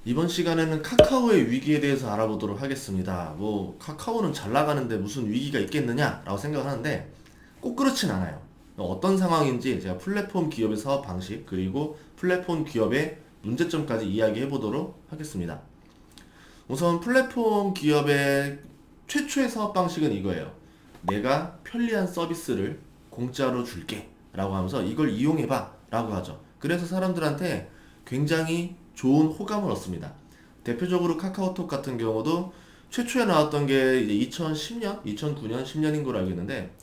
이번 시간에는 카카오의 위기에 대해서 알아보도록 하겠습니다. 카카오는 잘 나가는데 무슨 위기가 있겠느냐라고 생각을 하는데 꼭 그렇진 않아요. 어떤 상황인지 제가 플랫폼 기업의 사업 방식 그리고 플랫폼 기업의 문제점까지 이야기해 보도록 하겠습니다. 우선 플랫폼 기업의 최초의 사업 방식은 이거예요. 내가 편리한 서비스를 공짜로 줄게 라고 하면서 이걸 이용해봐 라고 하죠. 그래서 사람들한테 굉장히 좋은 호감을 얻습니다. 대표적으로 카카오톡 같은 경우도 최초에 나왔던 게 이제 2010년, 2009년, 10년인 걸로 알고 있는데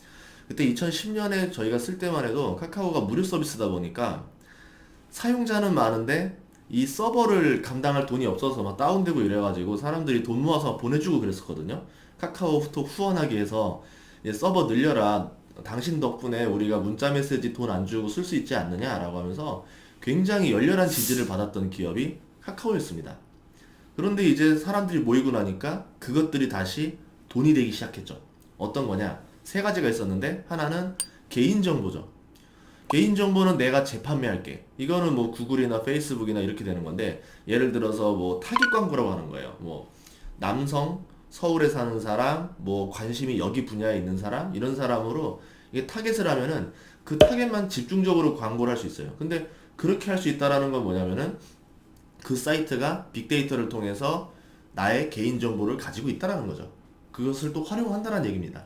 그때 2010년에 저희가 쓸 때만 해도 카카오가 무료 서비스다 보니까 사용자는 많은데 이 서버를 감당할 돈이 없어서 막 다운되고 이래가지고 사람들이 돈 모아서 보내주고 그랬었거든요. 카카오톡 후원하기 위해서 서버 늘려라. 당신 덕분에 우리가 문자 메시지 돈 안 주고 쓸 수 있지 않느냐라고 하면서 굉장히 열렬한 지지를 받았던 기업이 카카오였습니다. 그런데 이제 사람들이 모이고 나니까 그것들이 다시 돈이 되기 시작했죠. 어떤 거냐? 세 가지가 있었는데 하나는 개인정보죠. 개인정보는 내가 재판매할게. 이거는 뭐 구글이나 페이스북이나 이렇게 되는 건데 예를 들어서 뭐 타깃 광고라고 하는 거예요. 뭐 남성, 서울에 사는 사람, 뭐 관심이 여기 분야에 있는 사람 이런 사람으로 이게 타겟을 하면은 그 타겟만 집중적으로 광고를 할 수 있어요. 근데 그렇게 할 수 있다라는 건 뭐냐면은 그 사이트가 빅데이터를 통해서 나의 개인정보를 가지고 있다라는 거죠. 그것을 또 활용한다는 얘기입니다.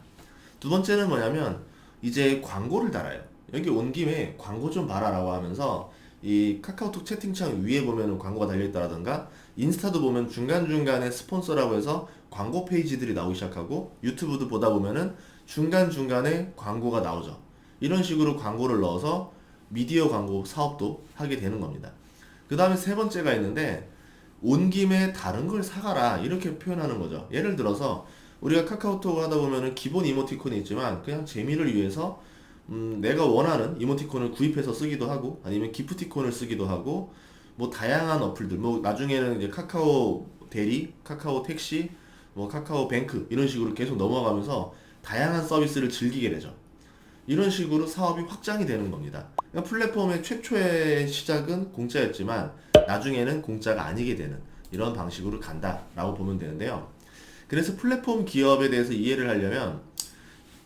두 번째는 뭐냐면 이제 광고를 달아요. 여기 온 김에 광고 좀 봐라라고 하면서 이 카카오톡 채팅창 위에 보면 광고가 달려있다라던가 인스타도 보면 중간중간에 스폰서라고 해서 광고 페이지들이 나오기 시작하고 유튜브도 보다 보면은 중간중간에 광고가 나오죠. 이런 식으로 광고를 넣어서 미디어 광고 사업도 하게 되는 겁니다. 그 다음에 세 번째가 있는데 온 김에 다른 걸 사가라 이렇게 표현하는 거죠. 예를 들어서 우리가 카카오톡 하다 보면은 기본 이모티콘이 있지만 그냥 재미를 위해서 내가 원하는 이모티콘을 구입해서 쓰기도 하고 아니면 기프티콘을 쓰기도 하고 뭐 다양한 어플들 뭐 나중에는 이제 카카오 대리, 카카오 택시, 뭐 카카오 뱅크 이런 식으로 계속 넘어가면서 다양한 서비스를 즐기게 되죠. 이런 식으로 사업이 확장이 되는 겁니다. 그러니까 플랫폼의 최초의 시작은 공짜였지만 나중에는 공짜가 아니게 되는 이런 방식으로 간다라고 보면 되는데요. 그래서 플랫폼 기업에 대해서 이해를 하려면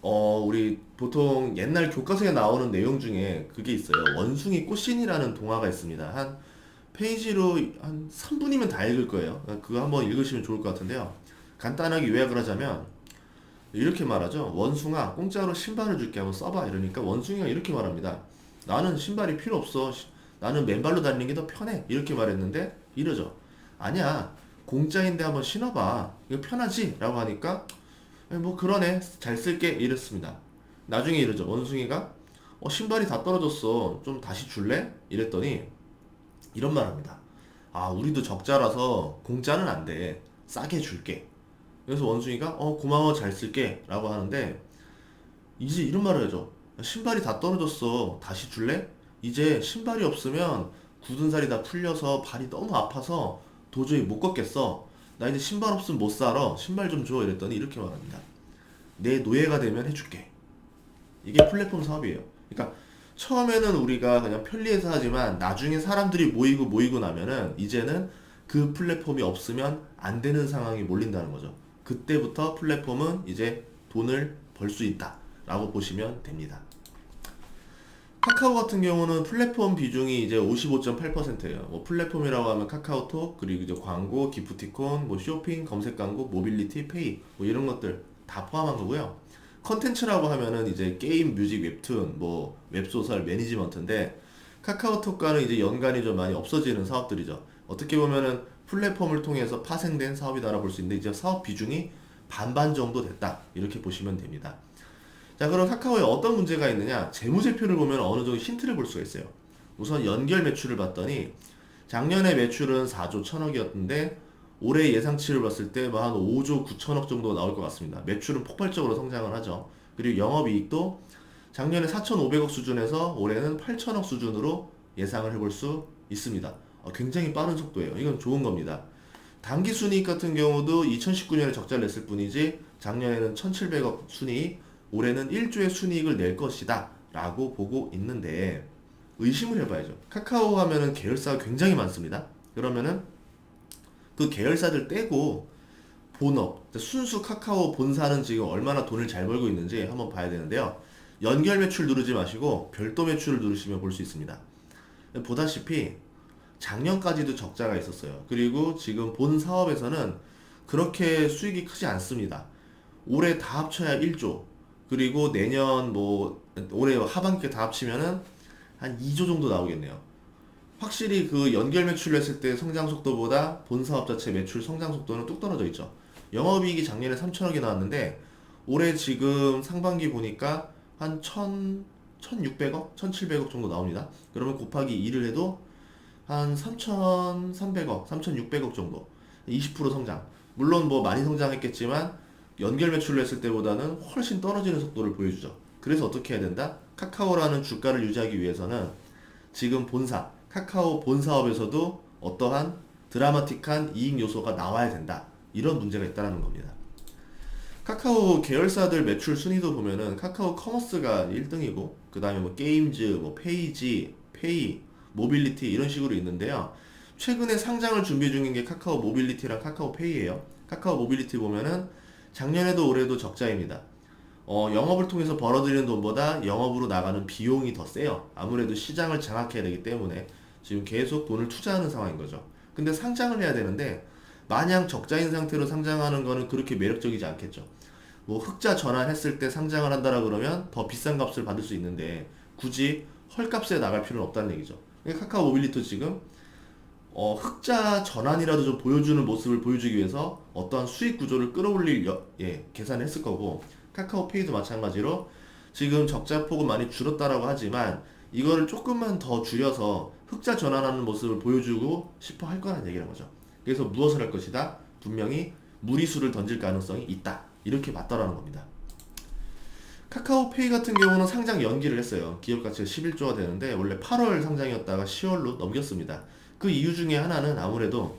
우리 보통 옛날 교과서에 나오는 내용 중에 그게 있어요. 원숭이 꽃신이라는 동화가 있습니다. 한 페이지로 한 3분이면 다 읽을 거예요. 그거 한번 읽으시면 좋을 것 같은데요. 간단하게 요약을 하자면 이렇게 말하죠. 원숭아, 공짜로 신발을 줄게 한번 써봐. 이러니까 원숭이가 이렇게 말합니다. 나는 신발이 필요 없어. 나는 맨발로 다니는 게 더 편해. 이렇게 말했는데 이러죠. 아니야. 공짜인데 한번 신어봐. 이거 편하지? 라고 하니까 뭐 그러네. 잘 쓸게. 이랬습니다. 나중에 이러죠. 원숭이가 신발이 다 떨어졌어. 좀 다시 줄래? 이랬더니 이런 말 합니다. 아, 우리도 적자라서 공짜는 안 돼. 싸게 줄게. 그래서 원숭이가 고마워 잘 쓸게 라고 하는데 이제 이런 말을 하죠. 신발이 다 떨어졌어. 다시 줄래? 이제 신발이 없으면 굳은 살이 다 풀려서 발이 너무 아파서 도저히 못 걷겠어. 나 이제 신발 없으면 못 살아. 신발 좀 줘. 이랬더니 이렇게 말합니다. 내 노예가 되면 해줄게. 이게 플랫폼 사업이에요. 그러니까 처음에는 우리가 그냥 편리해서 하지만 나중에 사람들이 모이고 나면은 이제는 그 플랫폼이 없으면 안 되는 상황이 몰린다는 거죠. 그때부터 플랫폼은 이제 돈을 벌 수 있다라고 보시면 됩니다. 카카오 같은 경우는 플랫폼 비중이 이제 55.8%예요. 뭐 플랫폼이라고 하면 카카오톡, 그리고 이제 광고, 기프티콘, 뭐 쇼핑, 검색 광고, 모빌리티, 페이, 뭐 이런 것들 다 포함한 거고요. 컨텐츠라고 하면은 이제 게임, 뮤직, 웹툰, 뭐 웹소설, 매니지먼트인데 카카오톡과는 이제 연관이 좀 많이 없어지는 사업들이죠. 어떻게 보면은 플랫폼을 통해서 파생된 사업이다라고 볼 수 있는데 이제 사업 비중이 반반 정도 됐다 이렇게 보시면 됩니다. 자, 그럼 카카오에 어떤 문제가 있느냐? 재무제표를 보면 어느 정도 힌트를 볼 수가 있어요. 우선 연결 매출을 봤더니 작년에 매출은 4조 1천억이었는데 올해 예상치를 봤을 때 뭐 한 5조 9천억 정도 나올 것 같습니다. 매출은 폭발적으로 성장을 하죠. 그리고 영업이익도 작년에 4,500억 수준에서 올해는 8천억 수준으로 예상을 해볼 수 있습니다. 굉장히 빠른 속도예요. 이건 좋은 겁니다. 당기 순이익 같은 경우도 2019년에 적자를 냈을 뿐이지 작년에는 1,700억 순이익, 올해는 1조의 순이익을 낼 것이다 라고 보고 있는데 의심을 해봐야죠. 카카오 하면은 계열사가 굉장히 많습니다. 그러면은 그 계열사들 떼고 본업, 순수 카카오 본사는 지금 얼마나 돈을 잘 벌고 있는지 한번 봐야 되는데요. 연결 매출 누르지 마시고 별도 매출을 누르시면 볼 수 있습니다. 보다시피 작년까지도 적자가 있었어요. 그리고 지금 본 사업에서는 그렇게 수익이 크지 않습니다. 올해 다 합쳐야 1조. 그리고 내년 올해 하반기에 다 합치면은 한 2조 정도 나오겠네요. 확실히 그 연결 매출을 했을 때 성장 속도보다 본 사업 자체 매출 성장 속도는 뚝 떨어져 있죠. 영업이익이 작년에 3천억이 나왔는데 올해 지금 상반기 보니까 한 1,600억? 1,700억 정도 나옵니다. 그러면 곱하기 2를 해도 한 3,300억, 3,600억 정도. 20% 성장. 물론 많이 성장했겠지만 연결 매출을 했을 때보다는 훨씬 떨어지는 속도를 보여주죠. 그래서 어떻게 해야 된다? 카카오라는 주가를 유지하기 위해서는 지금 본사, 카카오 본사업에서도 어떠한 드라마틱한 이익 요소가 나와야 된다. 이런 문제가 있다는 겁니다. 카카오 계열사들 매출 순위도 보면은 카카오 커머스가 1등이고 그 다음에 게임즈, 페이지, 페이, 모빌리티 이런 식으로 있는데요. 최근에 상장을 준비 중인 게 카카오 모빌리티랑 카카오 페이예요. 카카오 모빌리티 보면은 작년에도 올해도 적자입니다. 영업을 통해서 벌어들이는 돈보다 영업으로 나가는 비용이 더 세요. 아무래도 시장을 장악해야 되기 때문에 지금 계속 돈을 투자하는 상황인 거죠. 근데 상장을 해야 되는데 마냥 적자인 상태로 상장하는 거는 그렇게 매력적이지 않겠죠. 흑자 전환했을 때 상장을 한다라 그러면 더 비싼 값을 받을 수 있는데 굳이 헐값에 나갈 필요는 없다는 얘기죠. 그러니까 카카오 모빌리티 지금 흑자 전환이라도 좀 보여주는 모습을 보여주기 위해서 어떠한 수익 구조를 끌어올릴 계산을 했을 거고, 카카오페이도 마찬가지로 지금 적자 폭은 많이 줄었다라고 하지만 이거를 조금만 더 줄여서 흑자 전환하는 모습을 보여주고 싶어 할 거라는 얘기라는 거죠. 그래서 무엇을 할 것이다? 분명히 무리수를 던질 가능성이 있다. 이렇게 봤다라는 겁니다. 카카오페이 같은 경우는 상장 연기를 했어요. 기업 가치가 11조가 되는데 원래 8월 상장이었다가 10월로 넘겼습니다. 그 이유 중에 하나는 아무래도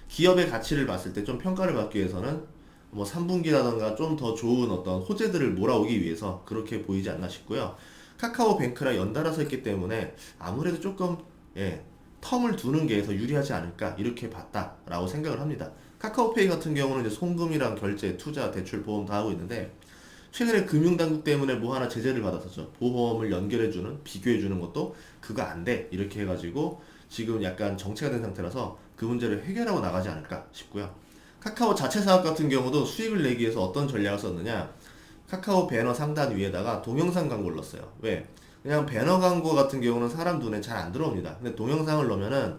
기업의 가치를 봤을 때 좀 평가를 받기 위해서는 3분기라던가 좀 더 좋은 어떤 호재들을 몰아오기 위해서 그렇게 보이지 않나 싶고요. 카카오뱅크랑 연달아서 했기 때문에 아무래도 조금 텀을 두는 게 더 유리하지 않을까 이렇게 봤다라고 생각을 합니다. 카카오페이 같은 경우는 이제 송금이랑 결제, 투자, 대출, 보험 다 하고 있는데 최근에 금융당국 때문에 하나 제재를 받았었죠. 보험을 연결해주는, 비교해주는 것도 그거 안 돼. 이렇게 해가지고 지금 약간 정체가 된 상태라서 그 문제를 해결하고 나가지 않을까 싶고요. 카카오 자체 사업 같은 경우도 수익을 내기 위해서 어떤 전략을 썼느냐. 카카오 배너 상단 위에다가 동영상 광고를 넣었어요. 왜? 그냥 배너 광고 같은 경우는 사람 눈에 잘 안 들어옵니다. 근데 동영상을 넣으면은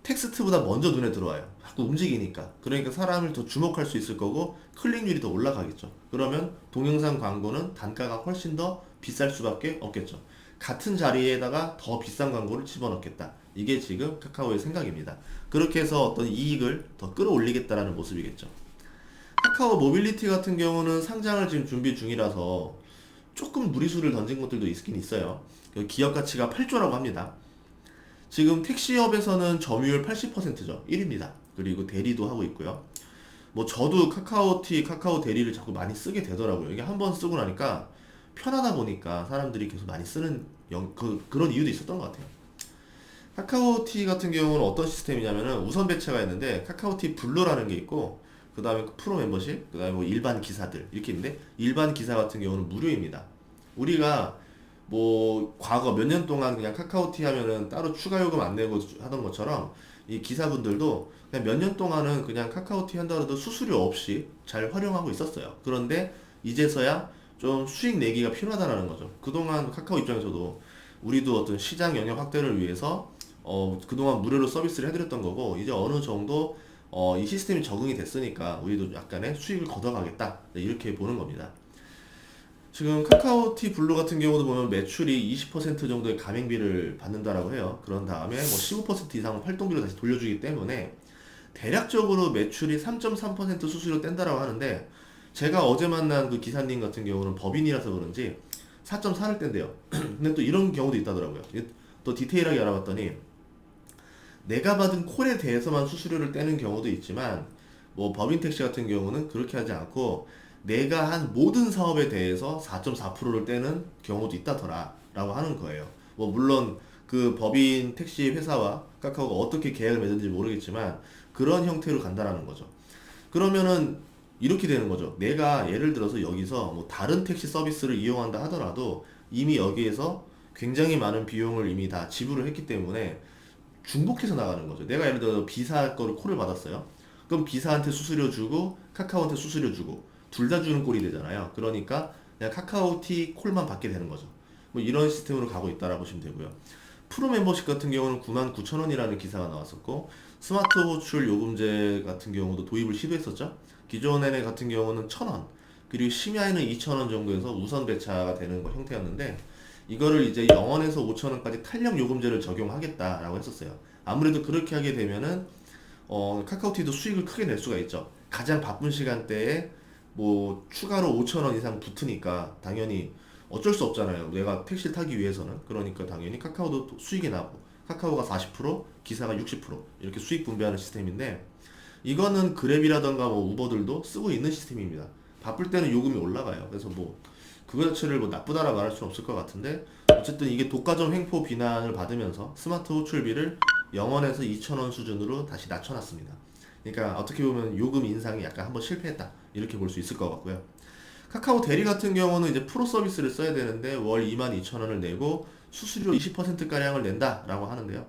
텍스트보다 먼저 눈에 들어와요. 자꾸 움직이니까. 그러니까 사람을 더 주목할 수 있을 거고 클릭률이 더 올라가겠죠. 그러면 동영상 광고는 단가가 훨씬 더 비쌀 수밖에 없겠죠. 같은 자리에다가 더 비싼 광고를 집어넣겠다. 이게 지금 카카오의 생각입니다. 그렇게 해서 어떤 이익을 더 끌어올리겠다라는 모습이겠죠. 카카오 모빌리티 같은 경우는 상장을 지금 준비 중이라서 조금 무리수를 던진 것들도 있긴 있어요. 기업 가치가 8조라고 합니다. 지금 택시업에서는 점유율 80%죠. 1위입니다. 그리고 대리도 하고 있고요. 저도 카카오티, 카카오 대리를 자꾸 많이 쓰게 되더라고요. 이게 한번 쓰고 나니까 편하다 보니까 사람들이 계속 많이 쓰는 그런 이유도 있었던 것 같아요. 카카오티 같은 경우는 어떤 시스템이냐면은 우선 배치가 있는데 카카오티 블루라는 게 있고 그 다음에 프로 멤버십, 그 다음에 일반 기사들 이렇게 있는데 일반 기사 같은 경우는 무료입니다. 우리가 과거 몇 년 동안 그냥 카카오티 하면은 따로 추가 요금 안 내고 하던 것처럼 이 기사분들도 그냥 몇 년 동안은 그냥 카카오티 한다고 도 수수료 없이 잘 활용하고 있었어요. 그런데 이제서야 좀 수익 내기가 필요하다는 거죠. 그동안 카카오 입장에서도 우리도 어떤 시장 영역 확대를 위해서 그동안 무료로 서비스를 해드렸던 거고 이제 어느 정도 이 시스템이 적응이 됐으니까 우리도 약간의 수익을 걷어가겠다 이렇게 보는 겁니다. 지금 카카오티 블루 같은 경우도 보면 매출이 20% 정도의 가맹비를 받는다라고 해요. 그런 다음에 15% 이상 활동비로 다시 돌려주기 때문에 대략적으로 매출이 3.3% 수수료 뗀다라고 하는데 제가 어제 만난 그 기사님 같은 경우는 법인이라서 그런지 4.4를 뗀대요. 근데 또 이런 경우도 있다더라고요. 또 디테일하게 알아봤더니 내가 받은 콜에 대해서만 수수료를 떼는 경우도 있지만 법인 택시 같은 경우는 그렇게 하지 않고 내가 한 모든 사업에 대해서 4.4%를 떼는 경우도 있다더라 라고 하는 거예요. 물론 그 법인 택시 회사와 카카오가 어떻게 계약을 맺은지 모르겠지만 그런 형태로 간다라는 거죠. 그러면은 이렇게 되는 거죠. 내가 예를 들어서 여기서 뭐 다른 택시 서비스를 이용한다 하더라도 이미 여기에서 굉장히 많은 비용을 이미 다 지불을 했기 때문에 중복해서 나가는 거죠. 내가 예를 들어 비사 거를 콜을 받았어요. 그럼 비사한테 수수료 주고 카카오한테 수수료 주고 둘 다 주는 꼴이 되잖아요. 그러니까 그냥 카카오티 콜만 받게 되는 거죠. 뭐 이런 시스템으로 가고 있다라고 보시면 되고요. 프로 멤버십 같은 경우는 99,000원이라는 기사가 나왔었고 스마트 호출 요금제 같은 경우도 도입을 시도했었죠. 기존에 같은 경우는 1,000원 그리고 심야에는 2,000원 정도에서 우선 배차가 되는 형태였는데 이거를 이제 0원에서 5,000원까지 탄력 요금제를 적용하겠다라고 했었어요. 아무래도 그렇게 하게 되면은 카카오티도 수익을 크게 낼 수가 있죠. 가장 바쁜 시간대에 뭐 추가로 5,000원 이상 붙으니까 당연히 어쩔 수 없잖아요. 내가 택시를 타기 위해서는. 그러니까 당연히 카카오도 수익이 나고 카카오가 40% 기사가 60% 이렇게 수익 분배하는 시스템인데 이거는 그랩이라던가 뭐 우버들도 쓰고 있는 시스템입니다. 바쁠 때는 요금이 올라가요. 그래서 뭐 그거 자체를 뭐 나쁘다라 말할 수는 없을 것 같은데 어쨌든 이게 독과점 횡포 비난을 받으면서 스마트 호출비를 0원에서 2,000원 수준으로 다시 낮춰놨습니다. 그러니까 어떻게 보면 요금 인상이 약간 한번 실패했다 이렇게 볼 수 있을 것 같고요. 카카오 대리 같은 경우는 이제 프로 서비스를 써야 되는데 월 22,000원을 내고 수수료 20%가량을 낸다라고 하는데요.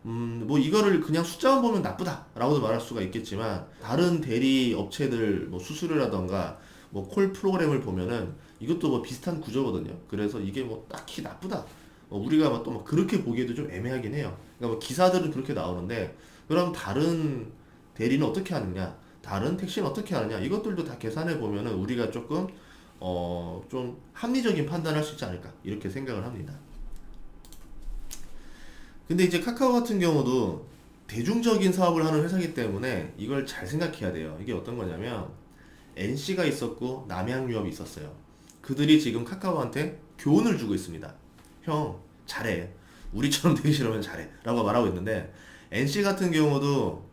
뭐 이거를 그냥 숫자만 보면 나쁘다라고도 말할 수가 있겠지만 다른 대리 업체들 뭐 수수료라던가 뭐 콜 프로그램을 보면은 이것도 뭐 비슷한 구조거든요. 그래서 이게 뭐 딱히 나쁘다. 우리가 또 막 그렇게 보기에도 좀 애매하긴 해요. 그러니까 뭐 기사들은 그렇게 나오는데 그럼 다른 대리는 어떻게 하느냐? 다른 택시는 어떻게 하느냐? 이것들도 다 계산해 보면은 우리가 조금 좀 합리적인 판단을 할 수 있지 않을까 이렇게 생각을 합니다. 근데 이제 카카오 같은 경우도 대중적인 사업을 하는 회사이기 때문에 이걸 잘 생각해야 돼요. 이게 어떤 거냐면 NC가 있었고 남양유업이 있었어요. 그들이 지금 카카오한테 교훈을 주고 있습니다. 형 잘해. 우리처럼 되기 싫으면 잘해. 라고 말하고 있는데 NC 같은 경우도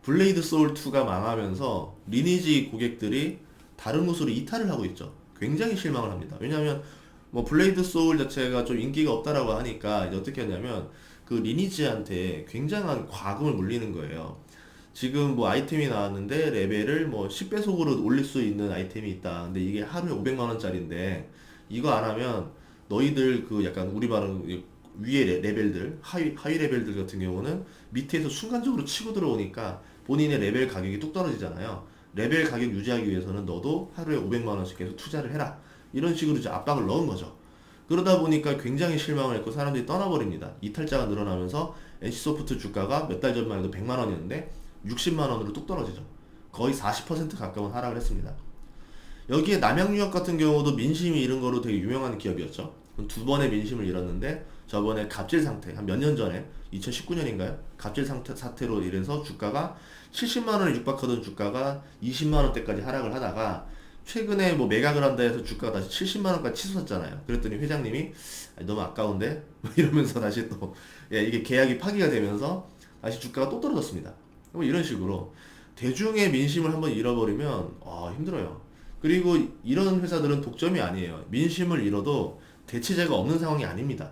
블레이드 소울 2가 망하면서 리니지 고객들이 다른 곳으로 이탈을 하고 있죠. 굉장히 실망을 합니다. 왜냐하면 뭐 블레이드 소울 자체가 좀 인기가 없다라고 하니까 이제 어떻게 하냐면 그 리니지한테 굉장한 과금을 물리는 거예요. 지금 뭐 아이템이 나왔는데 레벨을 뭐 10배속으로 올릴 수 있는 아이템이 있다. 근데 이게 하루에 500만 원짜리인데 이거 안 하면 너희들 그 약간 우리 말은 위에 레벨들 하위 레벨들 같은 경우는 밑에서 순간적으로 치고 들어오니까 본인의 레벨 가격이 뚝 떨어지잖아요. 레벨 가격 유지하기 위해서는 너도 하루에 500만 원씩 계속 투자를 해라. 이런 식으로 이제 압박을 넣은 거죠. 그러다 보니까 굉장히 실망을 했고 사람들이 떠나버립니다. 이탈자가 늘어나면서 NC소프트 주가가 몇 달 전만 해도 100만 원이었는데 60만 원으로 뚝 떨어지죠. 거의 40% 가까운 하락을 했습니다. 여기에 남양유업 같은 경우도 민심이 잃은 거로 되게 유명한 기업이었죠. 두 번의 민심을 잃었는데 저번에 갑질 상태 한 몇 년 전에 2019년인가요? 갑질 사태로 인해서 주가가 70만 원에 육박하던 주가가 20만 원대까지 하락을 하다가 최근에 뭐 매각을 한다 해서 주가가 다시 70만 원까지 치솟았잖아요. 그랬더니 회장님이 너무 아까운데 이러면서 다시 또 이게 계약이 파기가 되면서 다시 주가가 또 떨어졌습니다. 뭐 이런 식으로 대중의 민심을 한번 잃어버리면 힘들어요. 그리고 이런 회사들은 독점이 아니에요. 민심을 잃어도 대체제가 없는 상황이 아닙니다.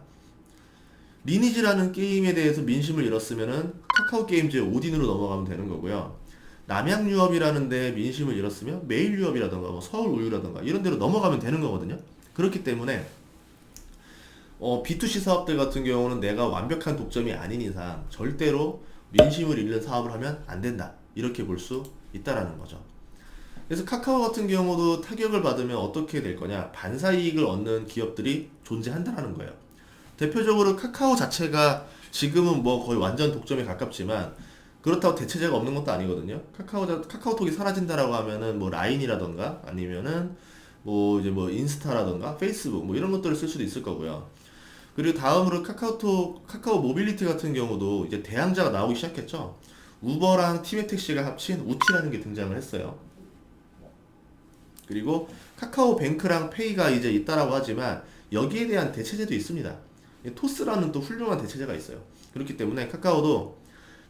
리니지라는 게임에 대해서 민심을 잃었으면은 카카오 게임즈의 오딘으로 넘어가면 되는 거고요. 남양유업이라는 데 민심을 잃었으면 메일유업이라던가 뭐 서울우유라던가 이런 데로 넘어가면 되는 거거든요. 그렇기 때문에 B2C 사업들 같은 경우는 내가 완벽한 독점이 아닌 이상 절대로 민심을 잃는 사업을 하면 안 된다. 이렇게 볼 수 있다라는 거죠. 그래서 카카오 같은 경우도 타격을 받으면 어떻게 될 거냐? 반사이익을 얻는 기업들이 존재한다라는 거예요. 대표적으로 카카오 자체가 지금은 뭐 거의 완전 독점에 가깝지만 그렇다고 대체제가 없는 것도 아니거든요. 카카오톡이 사라진다라고 하면은 뭐 라인이라던가 아니면은 뭐 이제 뭐 인스타라던가 페이스북 뭐 이런 것들을 쓸 수도 있을 거고요. 그리고 다음으로 카카오 모빌리티 같은 경우도 이제 대항자가 나오기 시작했죠. 우버랑 티맵택시가 합친 우티라는 게 등장을 했어요. 그리고 카카오뱅크랑 페이가 이제 있다라고 하지만 여기에 대한 대체제도 있습니다. 토스라는 또 훌륭한 대체제가 있어요. 그렇기 때문에 카카오도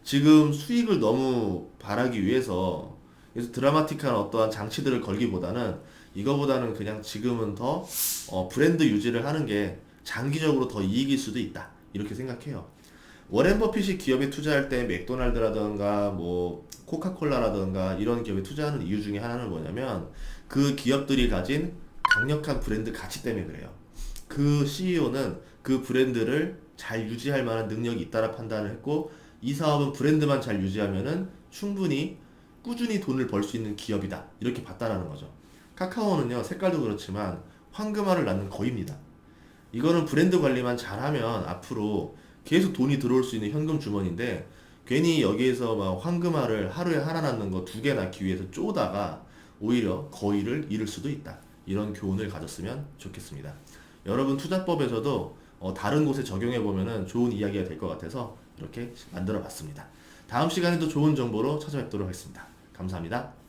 지금 수익을 너무 바라기 위해서 그래서 드라마틱한 어떠한 장치들을 걸기보다는 이거보다는 그냥 지금은 더 브랜드 유지를 하는 게 장기적으로 더 이익일 수도 있다. 이렇게 생각해요. 워렌 버핏이 기업에 투자할 때 맥도날드라든가 뭐 코카콜라라든가 이런 기업에 투자하는 이유 중에 하나는 뭐냐면 그 기업들이 가진 강력한 브랜드 가치 때문에 그래요. 그 CEO는 그 브랜드를 잘 유지할 만한 능력이 있다라 판단을 했고 이 사업은 브랜드만 잘 유지하면은 충분히 꾸준히 돈을 벌 수 있는 기업이다. 이렇게 봤다라는 거죠. 카카오는요, 색깔도 그렇지만 황금알을 낳는 거입니다. 이거는 브랜드 관리만 잘하면 앞으로 계속 돈이 들어올 수 있는 현금 주머니인데 괜히 여기에서 막 황금알을 하루에 하나 낳는 거 두 개 낳기 위해서 쪼다가 오히려 거의를 잃을 수도 있다. 이런 교훈을 가졌으면 좋겠습니다. 여러분 투자법에서도 다른 곳에 적용해 보면은 좋은 이야기가 될 것 같아서 이렇게 만들어 봤습니다. 다음 시간에도 좋은 정보로 찾아뵙도록 하겠습니다. 감사합니다.